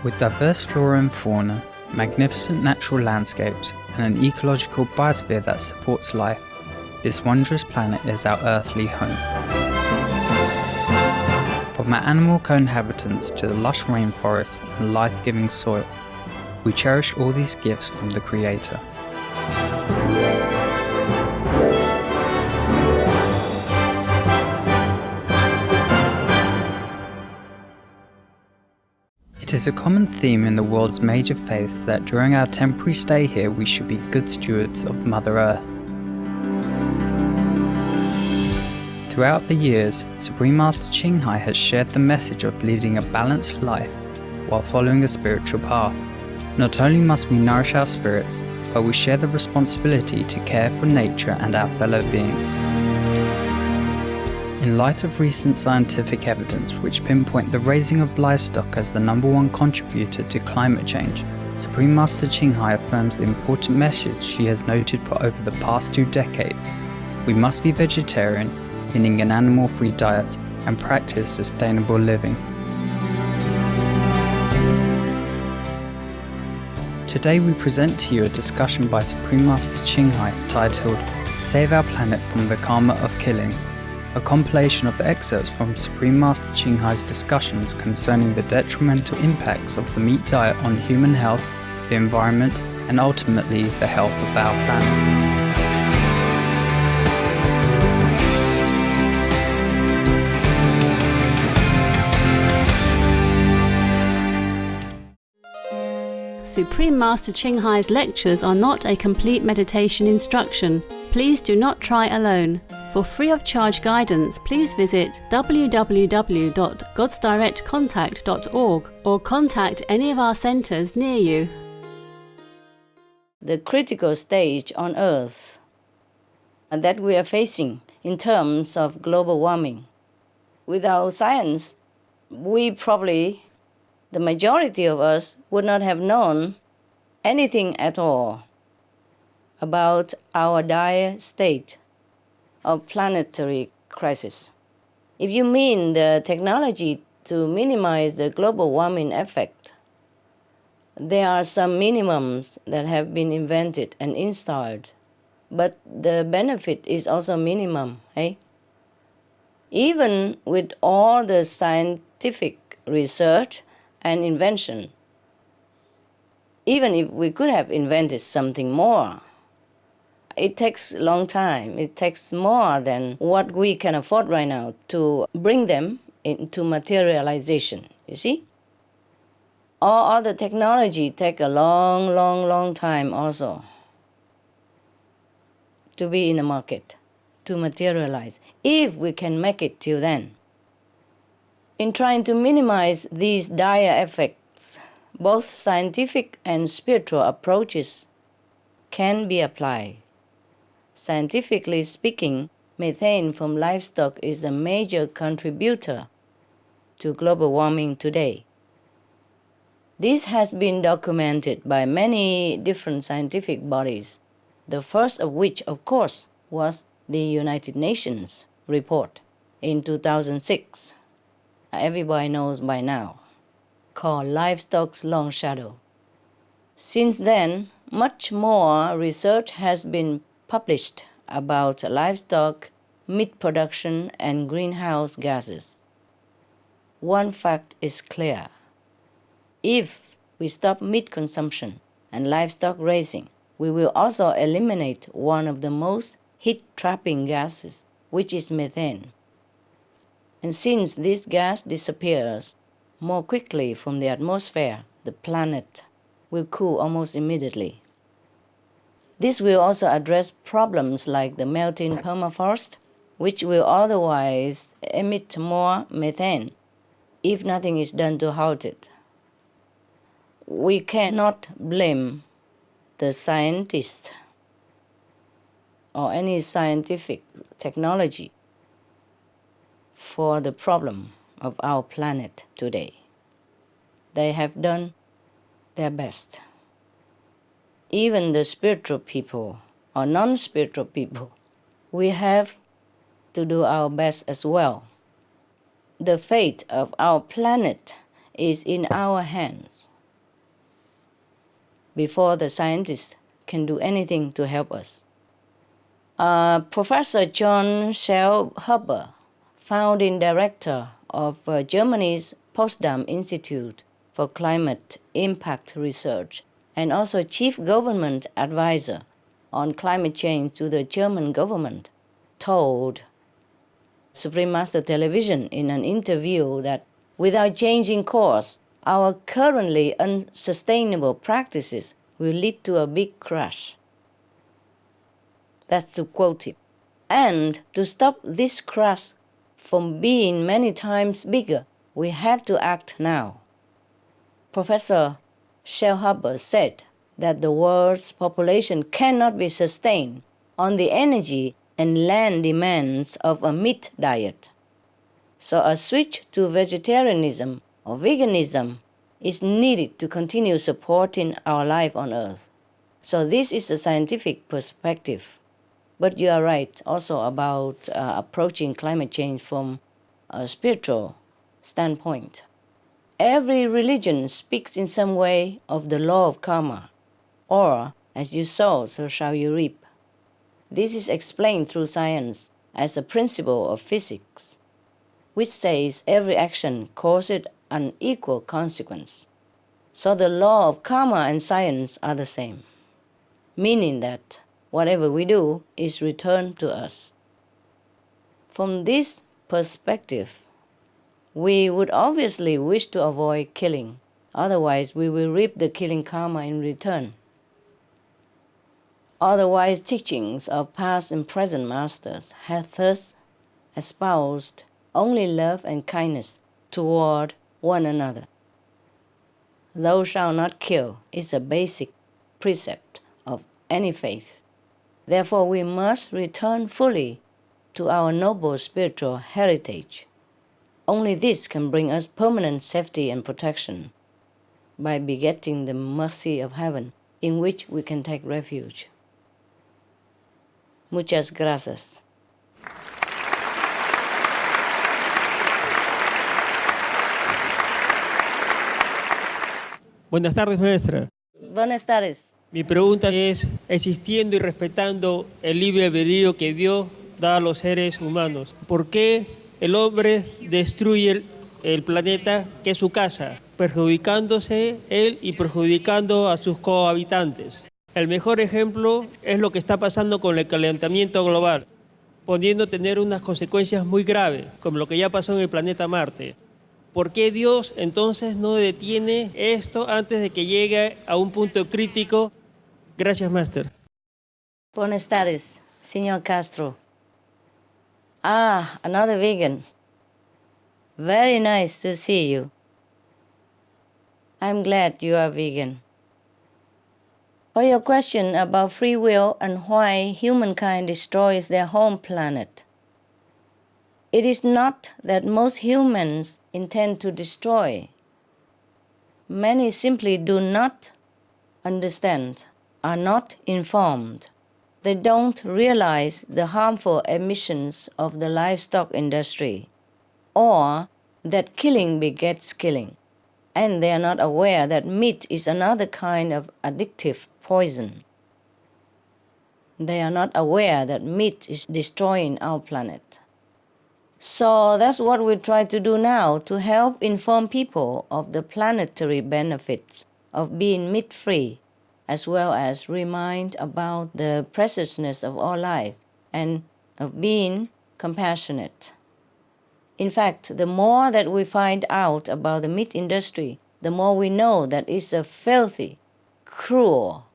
With diverse flora and fauna, magnificent natural landscapes, and an ecological biosphere that supports life, this wondrous planet is our earthly home. From our animal co-inhabitants to the lush rainforest and life-giving soil, we cherish all these gifts from the Creator. It is a common theme in the world's major faiths that during our temporary stay here we should be good stewards of Mother Earth. Throughout the years, Supreme Master Ching Hai has shared the message of leading a balanced life while following a spiritual path. Not only must we nourish our spirits, but we share the responsibility to care for nature and our fellow beings. In light of recent scientific evidence which pinpoint the raising of livestock as the #1 contributor to climate change, Supreme Master Ching Hai affirms the important message she has noted for over the past 2 decades. We must be vegetarian, meaning an animal-free diet, and practice sustainable living. Today we present to you a discussion by Supreme Master Ching Hai titled Save Our Planet from the Karma of Killing, a compilation of excerpts from Supreme Master Ching Hai's discussions concerning the detrimental impacts of the meat diet on human health, the environment, and ultimately the health of our planet. Supreme Master Ching Hai's lectures are not a complete meditation instruction. Please do not try alone. For free of charge guidance, please visit www.godsdirectcontact.org or contact any of our centers near you. The critical stage on Earth that we are facing in terms of global warming. Without science, the majority of us would not have known anything at all about our dire state of planetary crisis. If you mean the technology to minimize the global warming effect, there are some minimums that have been invented and installed, but the benefit is also minimum, eh? Even with all the scientific research and invention, even if we could have invented something more, it takes a long time. It takes more than what we can afford right now to bring them into materialization, you see? All other technology take a long time also to be in the market, to materialize, if we can make it till then. In trying to minimize these dire effects, both scientific and spiritual approaches can be applied. Scientifically speaking, methane from livestock is a major contributor to global warming today. This has been documented by many different scientific bodies, the first of which, of course, was the United Nations report in 2006. Everybody knows by now, called Livestock's Long Shadow. Since then, much more research has been published about livestock, meat production, and greenhouse gases. One fact is clear. If we stop meat consumption and livestock raising, we will also eliminate one of the most heat-trapping gases, which is methane. And since this gas disappears more quickly from the atmosphere, the planet will cool almost immediately. This will also address problems like the melting permafrost, which will otherwise emit more methane if nothing is done to halt it. We cannot blame the scientists or any scientific technology for the problem of our planet today. They have done their best. Even the spiritual people or non-spiritual people, we have to do our best as well. The fate of our planet is in our hands. before the scientists can do anything to help us. Professor John Schellhuber, founding director of Germany's Potsdam Institute for Climate Impact Research, and also chief government advisor on climate change to the German government, told Supreme Master Television in an interview that without changing course, our currently unsustainable practices will lead to a big crash. That's to quote him. And to stop this crash from being many times bigger, we have to act now. Professor Schellhuber said that the world's population cannot be sustained on the energy and land demands of a meat diet. So a switch to vegetarianism or veganism is needed to continue supporting our life on Earth. So this is the scientific perspective. But you are right also about approaching climate change from a spiritual standpoint. Every religion speaks in some way of the law of karma, or as you sow, so shall you reap. This is explained through science as a principle of physics, which says every action causes an equal consequence. So the law of karma and science are the same, meaning that whatever we do is returned to us. From this perspective, we would obviously wish to avoid killing, otherwise we will reap the killing karma in return. Otherwise, teachings of past and present masters have thus espoused only love and kindness toward one another. Thou shalt not kill is a basic precept of any faith. Therefore, we must return fully to our noble spiritual heritage. Only this can bring us permanent safety and protection by begetting the mercy of heaven in which we can take refuge. Muchas gracias. Buenas tardes, maestra. Buenas tardes. Mi pregunta es, existiendo y respetando el libre albedrío que Dios da a los seres humanos, ¿por qué el hombre destruye el planeta que es su casa, perjudicándose él y perjudicando a sus cohabitantes? El mejor ejemplo es lo que está pasando con el calentamiento global, pudiendo tener unas consecuencias muy graves, como lo que ya pasó en el planeta Marte. ¿Por qué Dios entonces no detiene esto antes de que llegue a un punto crítico? Gracias, Master. Buenas tardes, señor Castro. Another vegan. Very nice to see you. I'm glad you are vegan. For your question about free will and why humankind destroys their home planet, it is not that most humans intend to destroy. Many simply do not understand, are not informed. They don't realize the harmful emissions of the livestock industry, or that killing begets killing, and they are not aware that meat is another kind of addictive poison. They are not aware that meat is destroying our planet. So that's what we try to do now, to help inform people of the planetary benefits of being meat-free, as well as remind about the preciousness of all life and of being compassionate. In fact, the more that we find out about the meat industry, the more we know that it's a filthy, cruel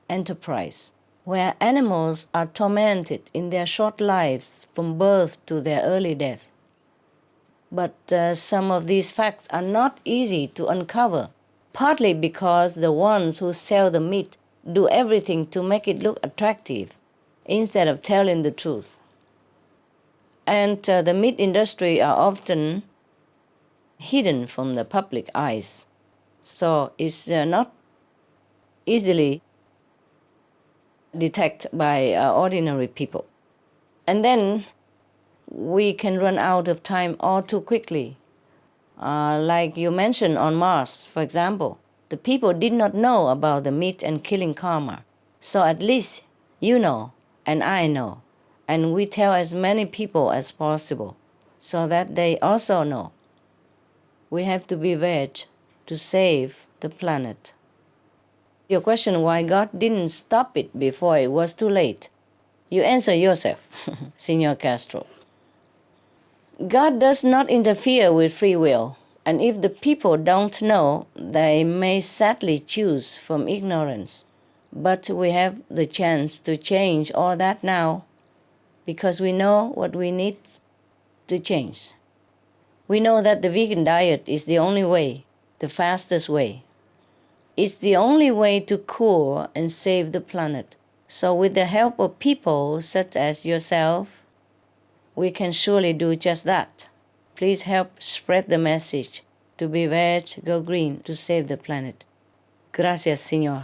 enterprise where animals are tormented in their short lives from birth to their early death. But some of these facts are not easy to uncover, partly because the ones who sell the meat do everything to make it look attractive instead of telling the truth. And the meat industry are often hidden from the public eyes, so it's not easily detected by ordinary people. And then we can run out of time all too quickly. Like you mentioned on Mars, for example, the the people did not know about the meat and killing karma. So at least you know, and I know, and we tell as many people as possible so that they also know. We have to be veg to save the planet. Your question why God didn't stop it before it was too late. You answer yourself, Senor Castro. God does not interfere with free will, and if the people don't know, they may sadly choose from ignorance. But we have the chance to change all that now because we know what we need to change. We know that the vegan diet is the only way, the fastest way. It's the only way to cure and save the planet. So with the help of people such as yourself, we can surely do just that. Please help spread the message to be veg, go green, to save the planet. Gracias, Señor.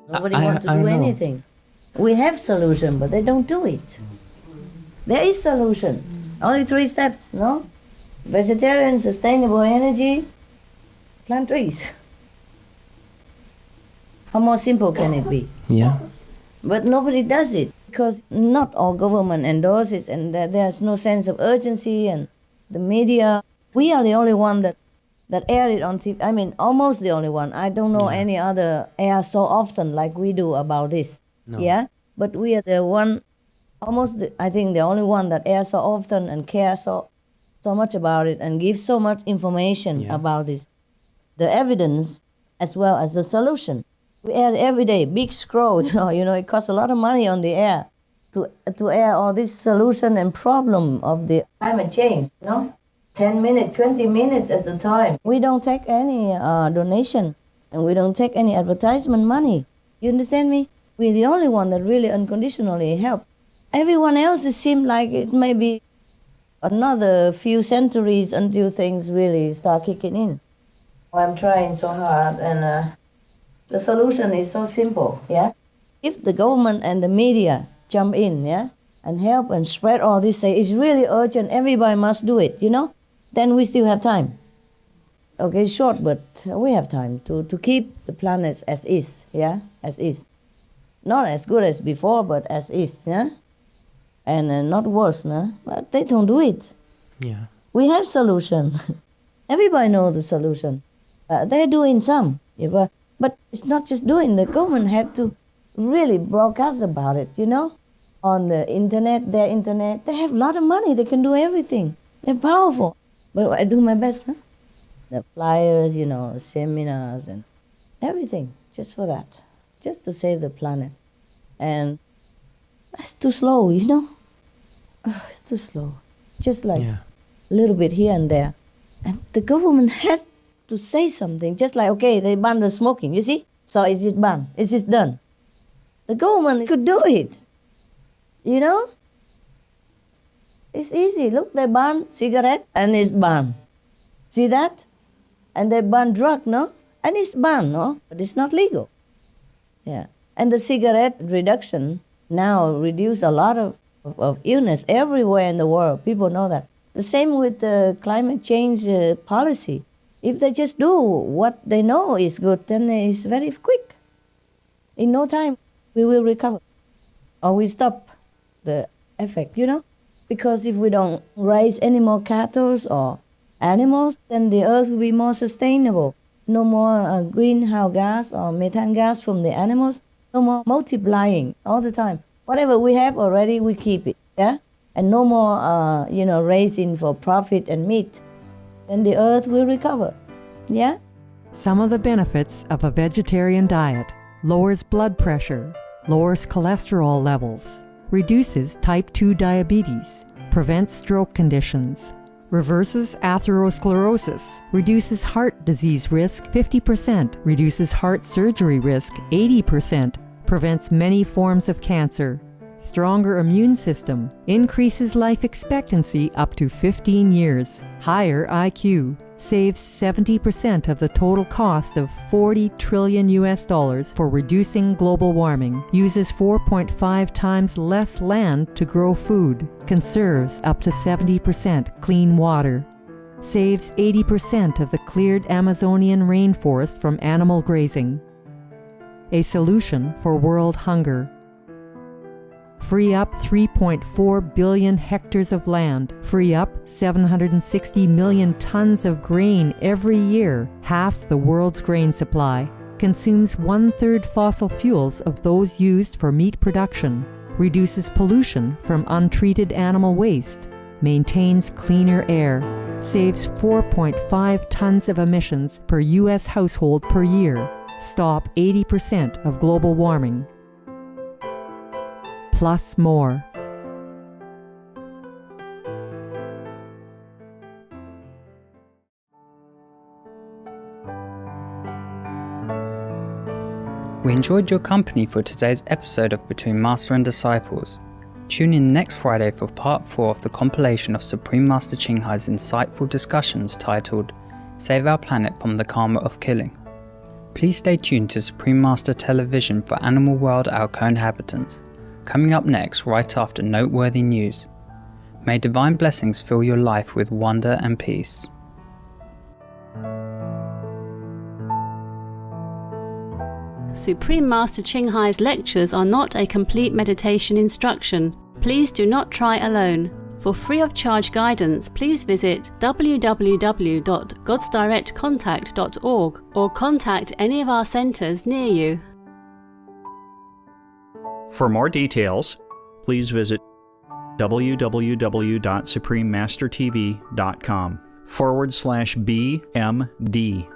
Nobody wants to do anything. We have solution, but they don't do it. There is solution. Only 3 steps, no? Vegetarian, sustainable energy, plant trees. How more simple can it be? Yeah. But nobody does it because not all government endorses and there's no sense of urgency and the media. We are the only one that air it on TV. I mean, almost the only one. I don't know any other air so often like we do about this. No. Yeah? But we are the one, I think the only one that air so often and care so much about it and give so much information about this. The evidence as well as the solution. We air every day, big scroll, you know, it costs a lot of money on the air to air all this solution and problem of the climate change, you know? 10 minutes, 20 minutes at the time. We don't take any donation and we don't take any advertisement money. You understand me? We're the only one that really unconditionally help. Everyone else, it seems like it may be another few centuries until things really start kicking in. I'm trying so hard and the solution is so simple, yeah? If the government and the media jump in, yeah, and help and spread all this, say it's really urgent, everybody must do it, you know, then we still have time. Okay, short, but we have time to keep the planet as is, yeah, as is. Not as good as before, but as is, yeah? And not worse, no? But they don't do it. Yeah. We have solution. Everybody knows the solution. They're doing some, but it's not just doing. The government have to really broadcast about it, you know? On the internet, their internet. They have a lot of money. They can do everything. They're powerful. But I do my best, huh? The flyers, you know, seminars and everything, just for that. Just to save the planet. And that's too slow, you know? It's too slow. Just like a little bit here and there. And the government has to say something, just like, okay, they ban the smoking, you see? So it's just banned, it's just done. The government could do it, you know? It's easy. Look, they ban cigarette and it's banned. See that? And they ban drug, no? And it's banned, no? But it's not legal. Yeah. And the cigarette reduction now reduce a lot of illness everywhere in the world. People know that. The same with the climate change policy. If they just do what they know is good, then it's very quick. In no time, we will recover. Or we stop the effect, you know? Because if we don't raise any more cattle or animals, then the earth will be more sustainable. No more greenhouse gas or methane gas from the animals. No more multiplying all the time. Whatever we have already, we keep it, yeah? And no more, raising for profit and meat. Then the earth will recover, yeah? Some of the benefits of a vegetarian diet: lowers blood pressure, lowers cholesterol levels, reduces type 2 diabetes, prevents stroke conditions, reverses atherosclerosis, reduces heart disease risk 50%, reduces heart surgery risk 80%, prevents many forms of cancer, stronger immune system, increases life expectancy up to 15 years, higher IQ, saves 70% of the total cost of $40 trillion for reducing global warming, uses 4.5 times less land to grow food, conserves up to 70% clean water, saves 80% of the cleared Amazonian rainforest from animal grazing. A solution for world hunger. Free up 3.4 billion hectares of land, free up 760 million tons of grain every year, half the world's grain supply, consumes 1/3 fossil fuels of those used for meat production, reduces pollution from untreated animal waste, maintains cleaner air, saves 4.5 tons of emissions per U.S. household per year, stop 80% of global warming. Plus more. We enjoyed your company for today's episode of Between Master and Disciples. Tune in next Friday for part 4 of the compilation of Supreme Master Ching Hai's insightful discussions titled Save Our Planet from the Karma of Killing. Please stay tuned to Supreme Master Television for Animal World Our Co-Inhabitants, coming up next right after noteworthy news. May divine blessings fill your life with wonder and peace. Supreme Master Ching Hai's lectures are not a complete meditation instruction. Please do not try alone. For free of charge guidance, please visit www.godsdirectcontact.org or contact any of our centers near you. For more details, please visit www.suprememastertv.com/BMD.